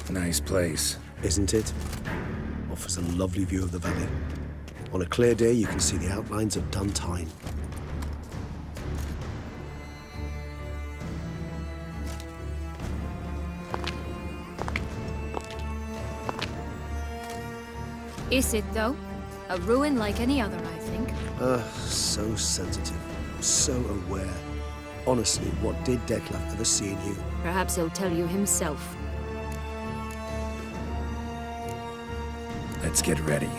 Nice place. Isn't it? Offers a lovely view of the valley. On a clear day, you can see the outlines of Duntine. Is it, though? A ruin like any other, I think. So sensitive. So aware. Honestly, what did Detlef ever see in you? Perhaps he'll tell you himself. Let's get ready.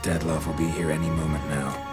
Detlef will be here any moment now.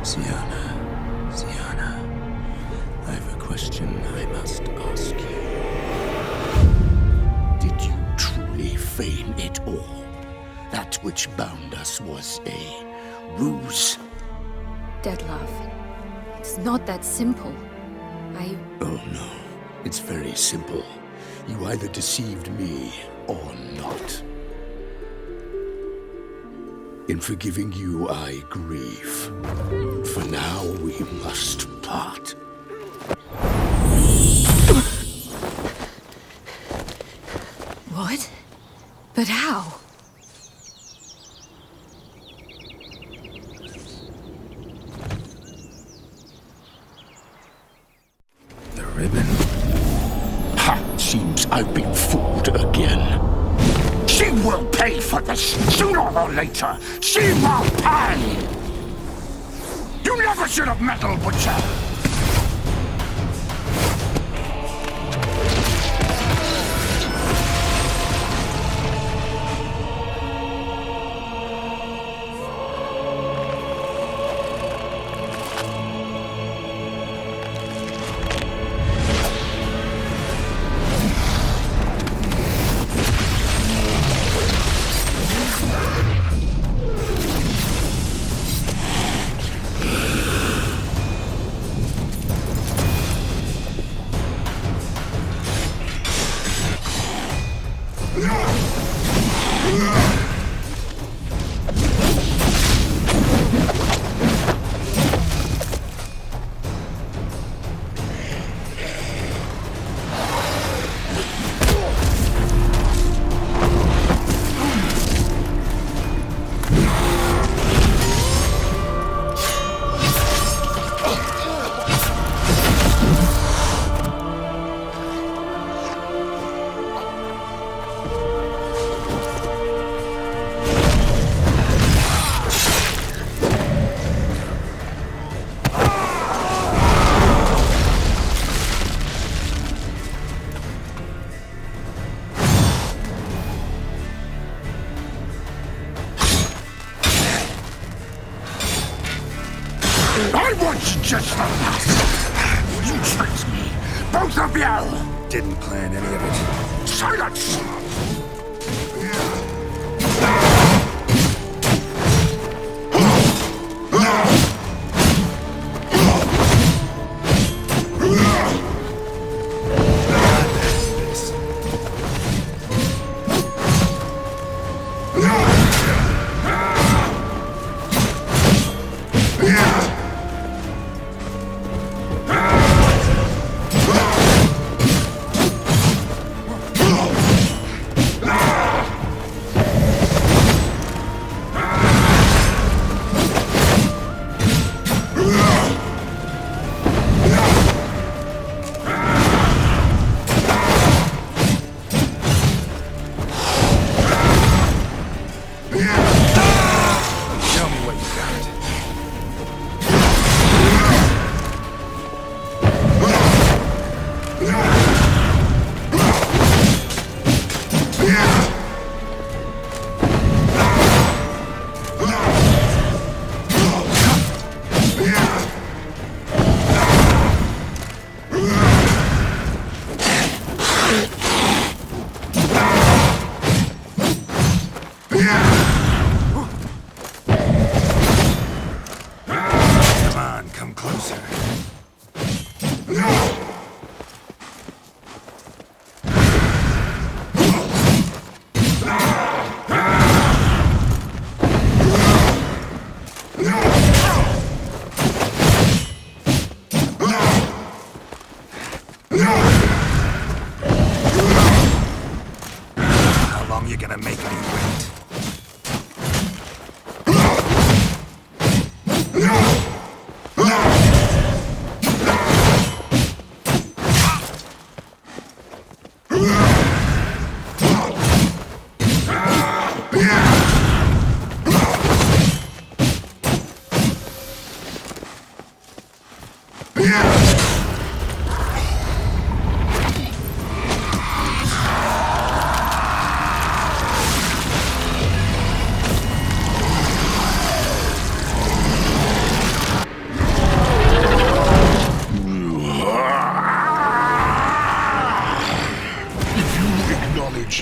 Sienna, I have a question I must ask you. Did you truly feign it all? That which bound us was a ruse? Detlef, it's not that simple. Oh no, it's very simple. You either deceived me or not. In forgiving you, I grieve. For now, we must part. What? But how? The ribbon. Ha! Seems I've been fooled again. She will pay for this, sooner or later. She will pay! You never should have meddled, Butcher! I want just the last. You tricked me, both of you! Didn't plan any of it. Silence! closer. How long you gonna make me wait?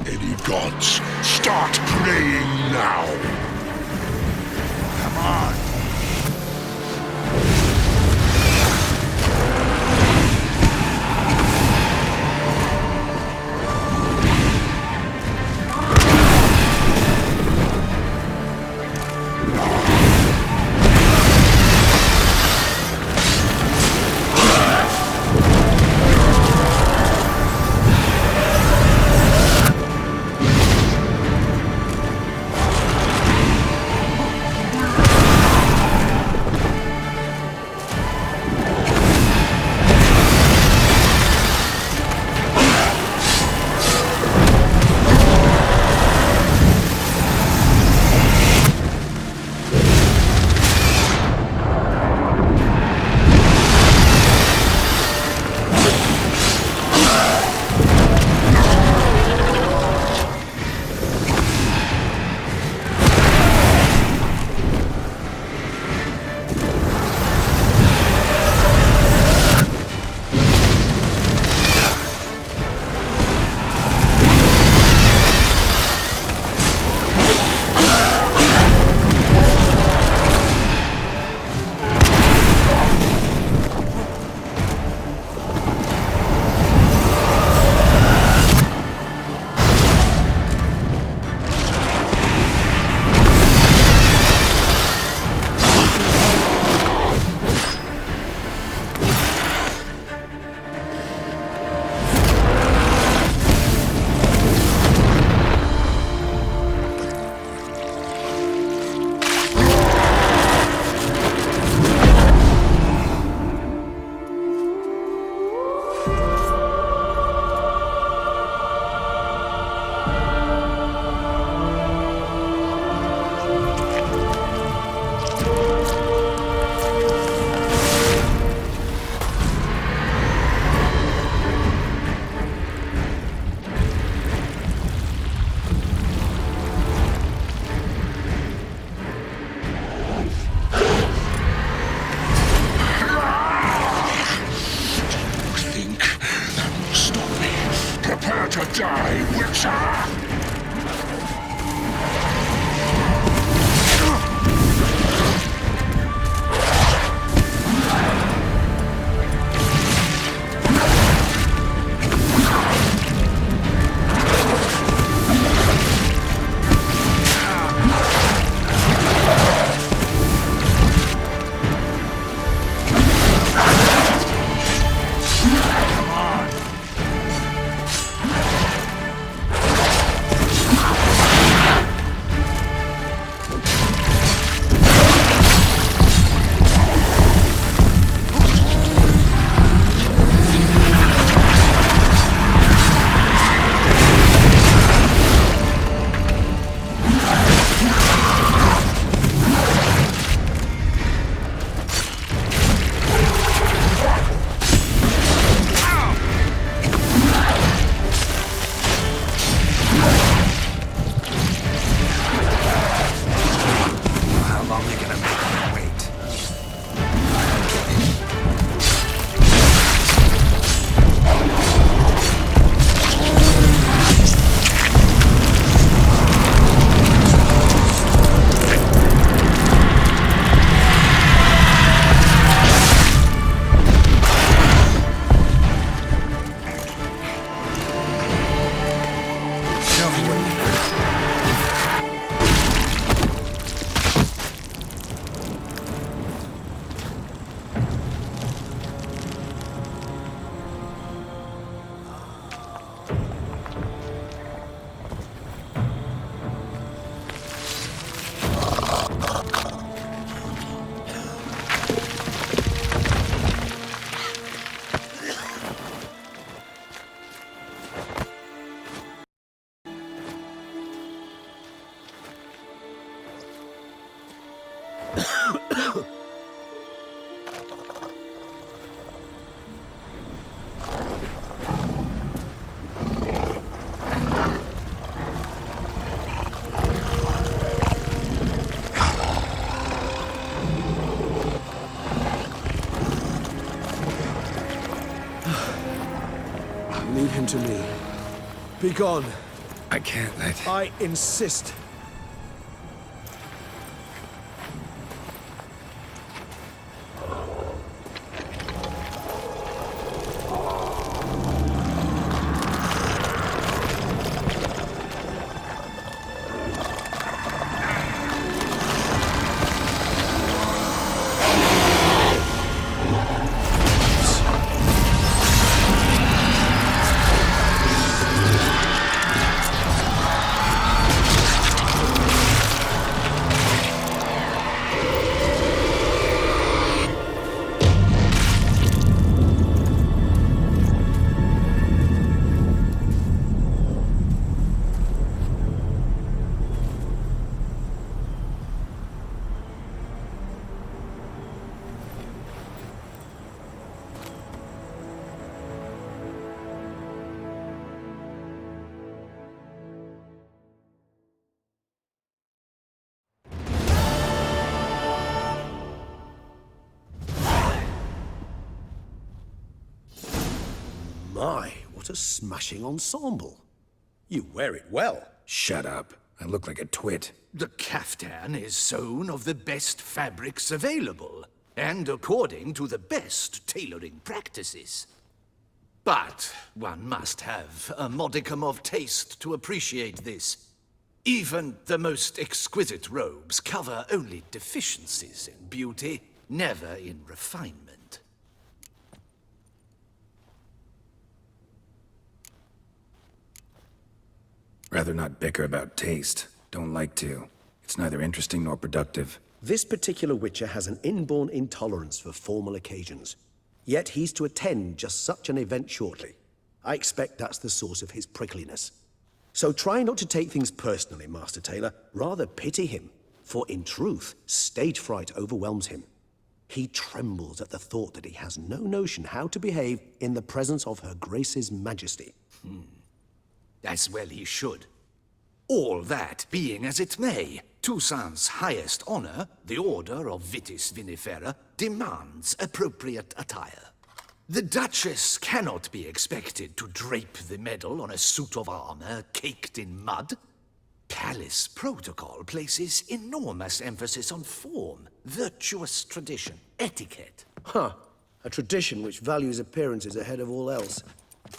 Any gods, start praying now! Come on. Prepare to die, Witcher! him to me. Begone. I can't let... I insist. My, what a smashing ensemble. You wear it well. Shut up. I look like a twit. The caftan is sewn of the best fabrics available, and according to the best tailoring practices. But one must have a modicum of taste to appreciate this. Even the most exquisite robes cover only deficiencies in beauty, never in refinement. Rather not bicker about taste. Don't like to. It's neither interesting nor productive. This particular Witcher has an inborn intolerance for formal occasions. Yet he's to attend just such an event shortly. I expect that's the source of his prickliness. So try not to take things personally, Master Taylor. Rather pity him. For in truth, stage fright overwhelms him. He trembles at the thought that he has no notion how to behave in the presence of Her Grace's Majesty. As well he should. All that being as it may, Toussaint's highest honor, the Order of Vitis Vinifera, demands appropriate attire. The Duchess cannot be expected to drape the medal on a suit of armor caked in mud. Palace protocol places enormous emphasis on form, virtuous tradition, etiquette. Huh. A tradition which values appearances ahead of all else.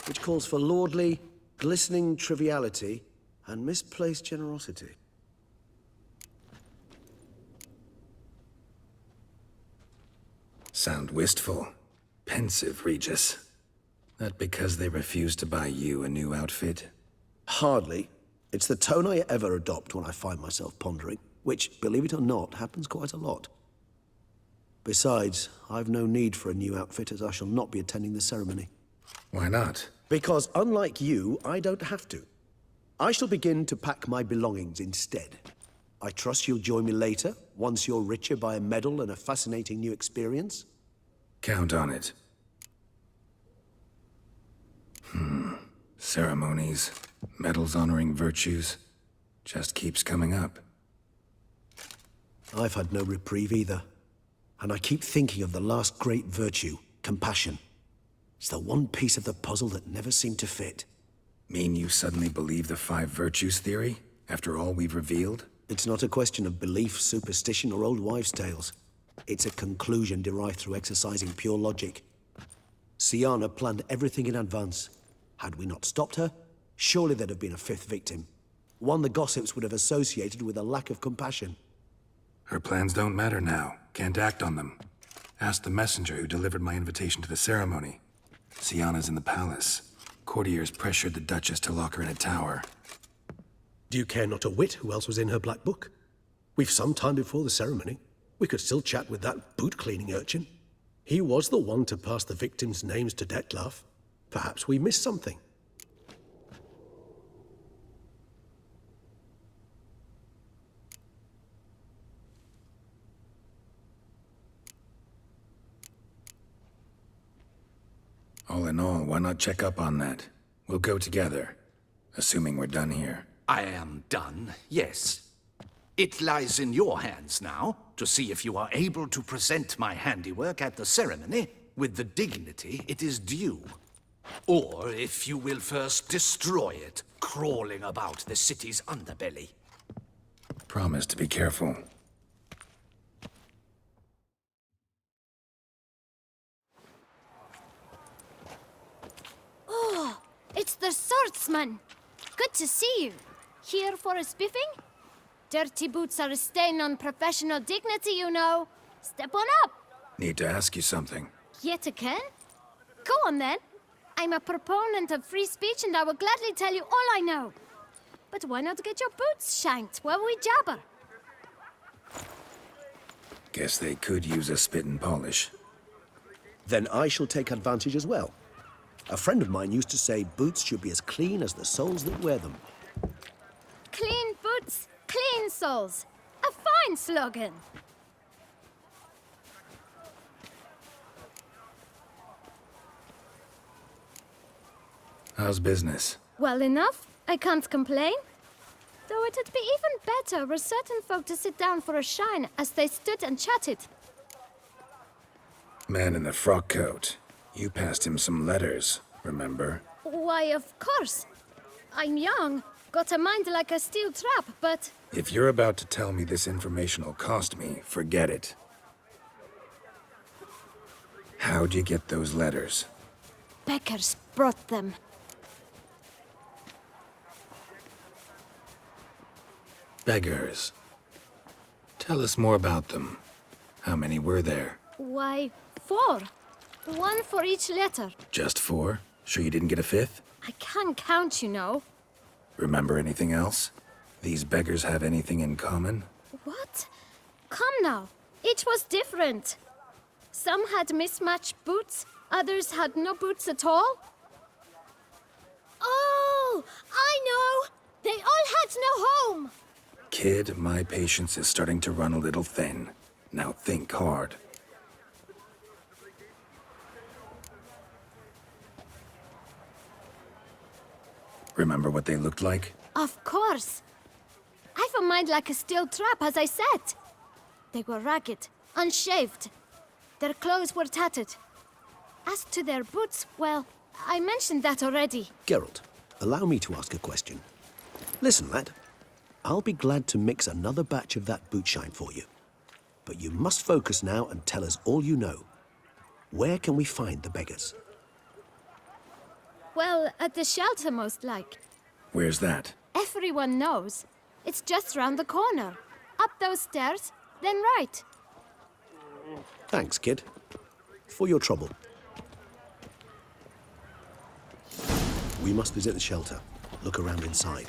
Which calls for lordly, glistening triviality and misplaced generosity. Sound wistful. Pensive, Regis. That because they refuse to buy you a new outfit? Hardly. It's the tone I ever adopt when I find myself pondering, which, believe it or not, happens quite a lot. Besides, I've no need for a new outfit as I shall not be attending the ceremony. Why not? Because unlike you, I don't have to. I shall begin to pack my belongings instead. I trust you'll join me later, once you're richer by a medal and a fascinating new experience? Count on it. Ceremonies, medals honoring virtues, just keeps coming up. I've had no reprieve either. And I keep thinking of the last great virtue, compassion. It's the one piece of the puzzle that never seemed to fit. Mean you suddenly believe the 5 virtues theory, after all we've revealed? It's not a question of belief, superstition, or old wives' tales. It's a conclusion derived through exercising pure logic. Syanna planned everything in advance. Had we not stopped her, surely there'd have been a 5th victim. One the gossips would have associated with a lack of compassion. Her plans don't matter now. Can't act on them. Ask the messenger who delivered my invitation to the ceremony. Syanna's in the palace. Courtiers pressured the Duchess to lock her in a tower. Do you care not a whit who else was in her black book? We've some time before the ceremony. We could still chat with that boot-cleaning urchin. He was the one to pass the victims' names to Dettlaff. Perhaps we missed something. All in all, why not check up on that? We'll go together, assuming we're done here. I am done, yes. It lies in your hands now to see if you are able to present my handiwork at the ceremony with the dignity it is due. Or if you will first destroy it, crawling about the city's underbelly. Promise to be careful. Oh, it's the swordsman. Good to see you. Here for a spiffing? Dirty boots are a stain on professional dignity, you know. Step on up. Need to ask you something. Yet again? Go on then. I'm a proponent of free speech and I will gladly tell you all I know. But why not get your boots shanked while we jabber? Guess they could use a spit and polish. Then I shall take advantage as well. A friend of mine used to say boots should be as clean as the soles that wear them. Clean boots, clean soles. A fine slogan. How's business? Well enough. I can't complain. Though it'd be even better were certain folk to sit down for a shine as they stood and chatted. Man in the frock coat. You passed him some letters, remember? Why, of course. I'm young, got a mind like a steel trap, but... If you're about to tell me this information will cost me, forget it. How'd you get those letters? Beggars brought them. Beggars. Tell us more about them. How many were there? Why, 4. 1 for each letter. Just 4? Sure you didn't get a 5th? I can't count, you know. Remember anything else? These beggars have anything in common? What? Come now. Each was different. Some had mismatched boots, others had no boots at all. Oh, I know! They all had no home! Kid, my patience is starting to run a little thin. Now think hard. Remember what they looked like? Of course. I've a mind like a steel trap, as I said. They were ragged, unshaved. Their clothes were tattered. As to their boots, well, I mentioned that already. Geralt, allow me to ask a question. Listen, lad. I'll be glad to mix another batch of that boot shine for you. But you must focus now and tell us all you know. Where can we find the beggars? Well, at the shelter, most like. Where's that? Everyone knows. It's just round the corner. Up those stairs, then right. Thanks, kid. For your trouble. We must visit the shelter. Look around inside.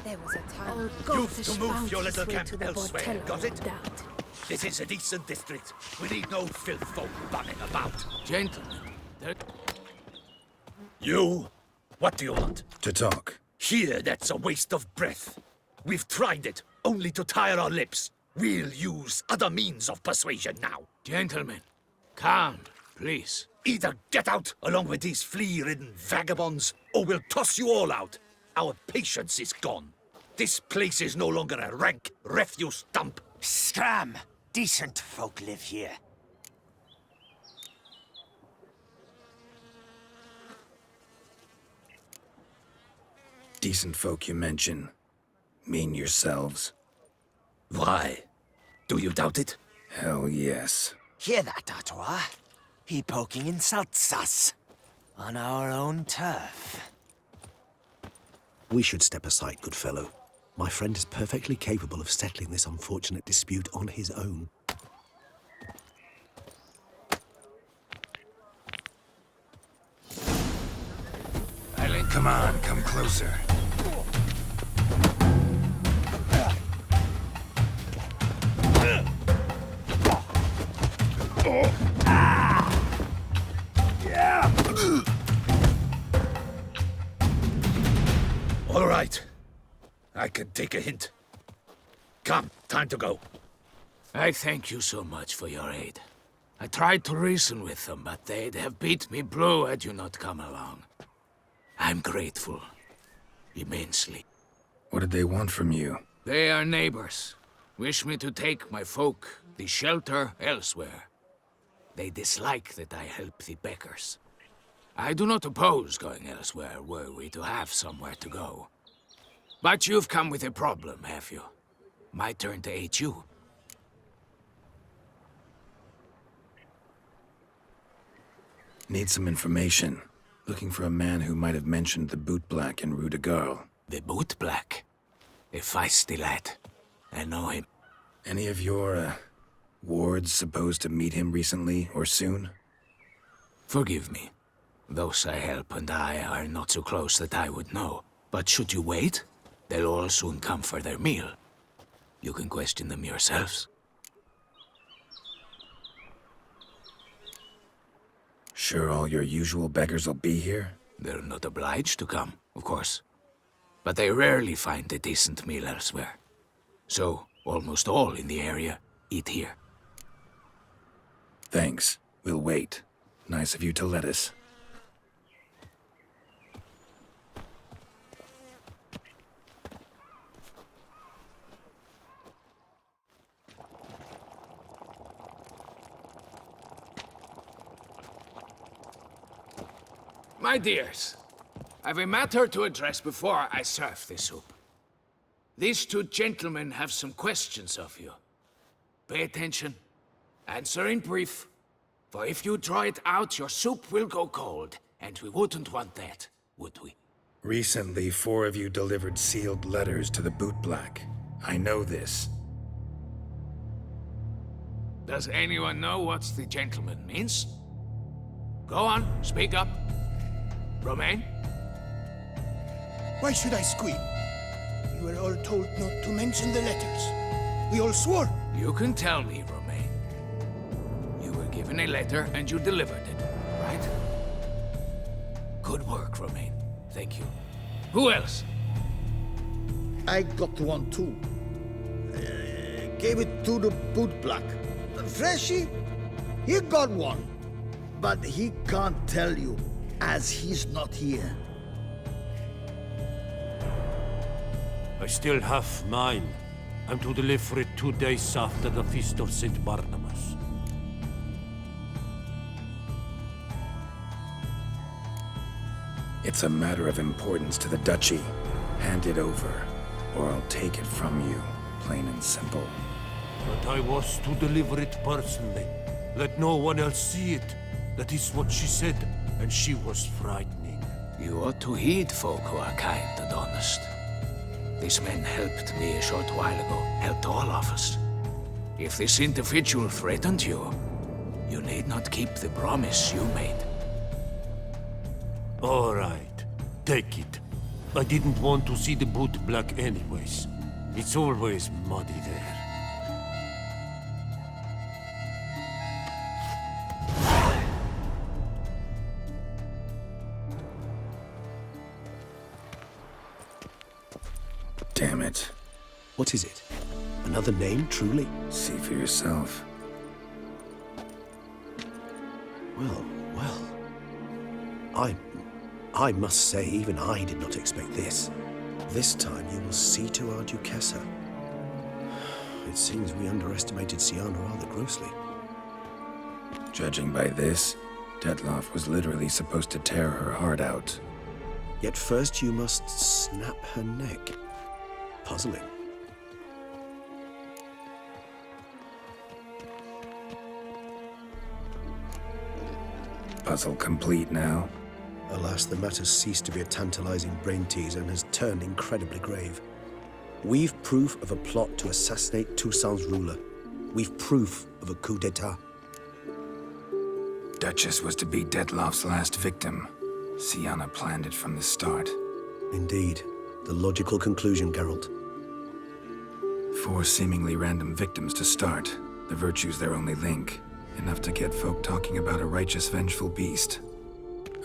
There was a time. You've to move your little camp elsewhere, got it? This is a decent district. We need no filth folk running about. Gentlemen, You? What do you want? To talk. Here, that's a waste of breath. We've tried it, only to tire our lips. We'll use other means of persuasion now. gentlemen, calm, please. Either get out along with these flea-ridden vagabonds, or we'll toss you all out. Our patience is gone. This place is no longer a rank refuse dump. Scram! Decent folk live here. Decent folk you mention. Mean yourselves? Why? Do you doubt it? Hell yes. Hear that, Artois? He poking insults us. On our own turf. We should step aside, good fellow. My friend is perfectly capable of settling this unfortunate dispute on his own. Come on, come closer. All right. I can take a hint. Come, time to go. I thank you so much for your aid. I tried to reason with them, but they'd have beat me blue had you not come along. I'm grateful. Immensely. What did they want from you? They are neighbors. Wish me to take my folk the shelter elsewhere. They dislike that I help the beggars. I do not oppose going elsewhere were we to have somewhere to go. But you've come with a problem, have you? My turn to aid you. Need some information. Looking for a man who might have mentioned the boot black in Rue de Garl. The boot black? A feisty lad. I know him. Any of your, wards supposed to meet him recently or soon? Forgive me. Those I help and I are not so close that I would know. But should you wait, they'll all soon come for their meal. You can question them yourselves. Sure all your usual beggars will be here? They're not obliged to come, of course. But they rarely find a decent meal elsewhere. So, almost all in the area eat here. Thanks. We'll wait. Nice of you to let us. My dears, I've a matter to address before I serve the soup. These two gentlemen have some questions of you. Pay attention. Answer in brief. For if you draw it out, your soup will go cold. And we wouldn't want that, would we? Recently, 4 of you delivered sealed letters to the boot black. I know this. Does anyone know what the gentleman means? Go on, speak up. Romain? Why should I squeal? We were all told not to mention the letters. We all swore. You can tell me, Romain. You were given a letter and you delivered it, right? Good work, Romain. Thank you. Who else? I got one too. Gave it to the boot black. Freshie, he got one. But he can't tell you, as he's not here. I still have mine. I'm to deliver it 2 days after the Feast of St. Barnabas. It's a matter of importance to the Duchy. Hand it over, or I'll take it from you, plain and simple. But I was to deliver it personally. Let no one else see it. That is what she said, and she was frightening. You ought to heed folk who are kind and honest. These men helped me a short while ago, helped all of us. If this individual threatened you, you need not keep the promise you made. All right, take it. I didn't want to see the boot black anyways. It's always muddy there. Damn it. What is it? Another name, truly? See for yourself. Well, well. I must say, even I did not expect this. This time you will see to our Duchessa. It seems we underestimated Siana rather grossly. Judging by this, Detloff was literally supposed to tear her heart out. Yet first you must snap her neck. Puzzling. Puzzle complete now. Alas, the matter's ceased to be a tantalizing brain teaser and has turned incredibly grave. We've proof of a plot to assassinate Toussaint's ruler. We've proof of a coup d'etat. Duchess was to be Detloff's last victim. Siana planned it from the start. Indeed. The logical conclusion, Geralt. 4 seemingly random victims to start. The virtue's their only link. Enough to get folk talking about a righteous, vengeful beast.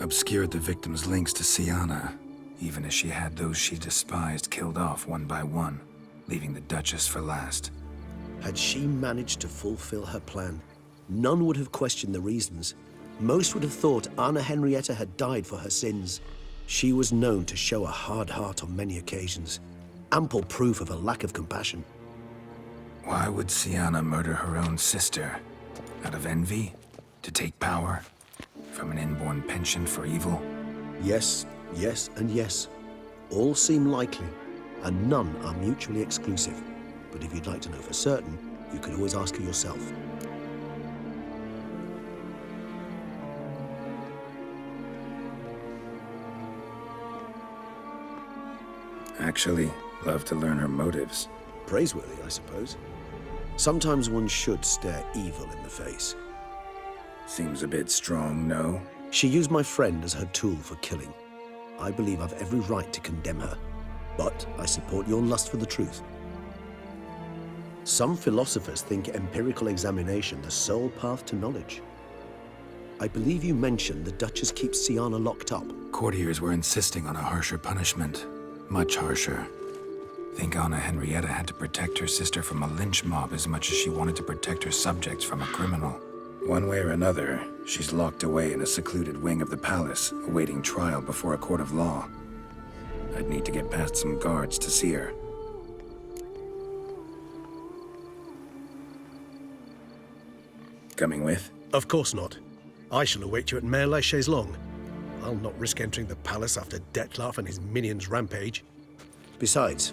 Obscured the victims' links to Siana, even as she had those she despised killed off one by one, leaving the Duchess for last. Had she managed to fulfill her plan, none would have questioned the reasons. Most would have thought Anna Henrietta had died for her sins. She was known to show a hard heart on many occasions. Ample proof of a lack of compassion. Why would Siana murder her own sister? Out of envy? To take power? From an inborn penchant for evil? Yes, yes, and yes. All seem likely, and none are mutually exclusive. But if you'd like to know for certain, you could always ask her yourself. Actually, love to learn her motives. Praiseworthy, I suppose. Sometimes one should stare evil in the face. Seems a bit strong, no? She used my friend as her tool for killing. I believe I've every right to condemn her, but I support your lust for the truth. Some philosophers think empirical examination the sole path to knowledge. I believe you mentioned the Duchess keeps Siana locked up. Courtiers were insisting on a harsher punishment. Much harsher. Think Anna Henrietta had to protect her sister from a lynch mob as much as she wanted to protect her subjects from a criminal. One way or another, she's locked away in a secluded wing of the palace, awaiting trial before a court of law. I'd need to get past some guards to see her. Coming with? Of course not. I shall await you at Mare la Chaise-Longue. I'll not risk entering the palace after Dettlaff and his minions rampage. Besides,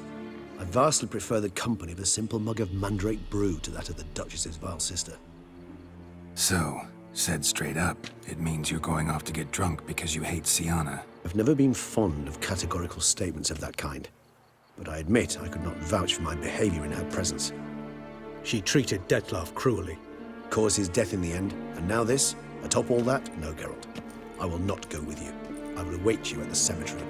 I vastly prefer the company of a simple mug of mandrake brew to that of the Duchess's vile sister. So, said straight up, it means you're going off to get drunk because you hate Siana. I've never been fond of categorical statements of that kind, but I admit I could not vouch for my behavior in her presence. She treated Dettlaff cruelly, caused his death in the end, and now this? Atop all that? No, Geralt. I will not go with you. I will await you at the cemetery.